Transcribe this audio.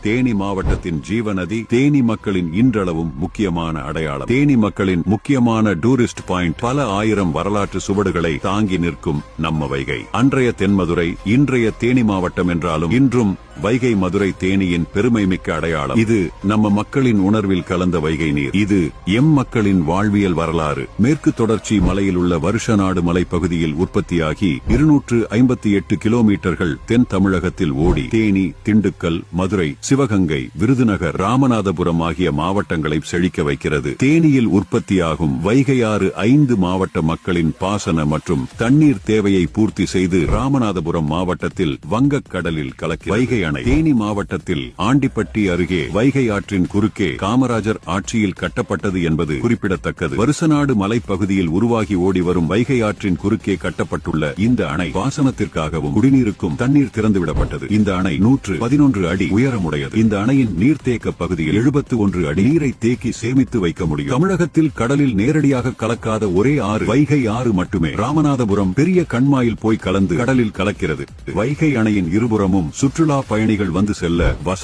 தேனி மாவட்டத்தின் ஜீவநதி, தேனி மக்களின் இன்றளவும் முக்கியமான அடையாளம். தேனி மக்களின் முக்கியமான டூரிஸ்ட் பாயிண்ட், பல ஆயிரம் வரலாற்று சுவடுகளை தாங்கி நிற்கும் நம்ம வைகை. அன்றைய தென்மதுரை, இன்றைய தேனி மாவட்டம் என்றாலும் இன்றும் வைகை மதுரை தேனியின் பெருமை மிக்க அடையாளம். இது நம்ம மக்களின் உணர்வில் கலந்த வைகை நீர். இது எம் மக்களின் வாழ்வியல் வரலாறு. மேற்கு தொடர்ச்சி மலையில் உள்ள வருஷநாடு மலைப்பகுதியில் உற்பத்தியாகி 258 கிலோமீட்டர்கள் தென் தமிழகத்தில் ஓடி தேனி, திண்டுக்கல், மதுரை, சிவகங்கை, விருதுநகர், ராமநாதபுரம் ஆகிய மாவட்டங்களை செழிக்க வைக்கிறது. தேனியில் உற்பத்தியாகும் வைகையாறு 5 மாவட்ட மக்களின் பாசன மற்றும் தண்ணீர் தேவையை பூர்த்தி செய்து ராமநாதபுரம் மாவட்டத்தில் வங்கக் கடலில் கலக்கி வைகை அணை. தேனி மாவட்டத்தில் ஆண்டிப்பட்டி அருகே வைகை ஆற்றின் குறுக்கே காமராஜர் ஆட்சியில் கட்டப்பட்டது என்பது குறிப்பிடத்தக்கது. வருசநாடு மலைப்பகுதியில் உருவாகி ஓடி வரும் வைகை ஆற்றின் குறுக்கே கட்டப்பட்டுள்ள இந்த அணை பாசனத்திற்காகவும் குடிநீருக்கும் தண்ணீர் திறந்துவிடப்பட்டது. இந்த அணை 111 அடி உயரமுடையது. இந்த அணையின் நீர்த்தேக்க பகுதியில் 71 அடி நீரை தேக்கி சேமித்து வைக்க முடியும். தமிழகத்தில் கடலில் நேரடியாக கலக்காத ஒரே ஆறு வைகை ஆறு மட்டுமே. ராமநாதபுரம் பெரிய கண்மாயில் போய் கலந்து கடலில் கலக்கிறது. வைகை அணையின் இருபுறமும் சுற்றுலா பயணிகள் வந்து செல்ல வசதி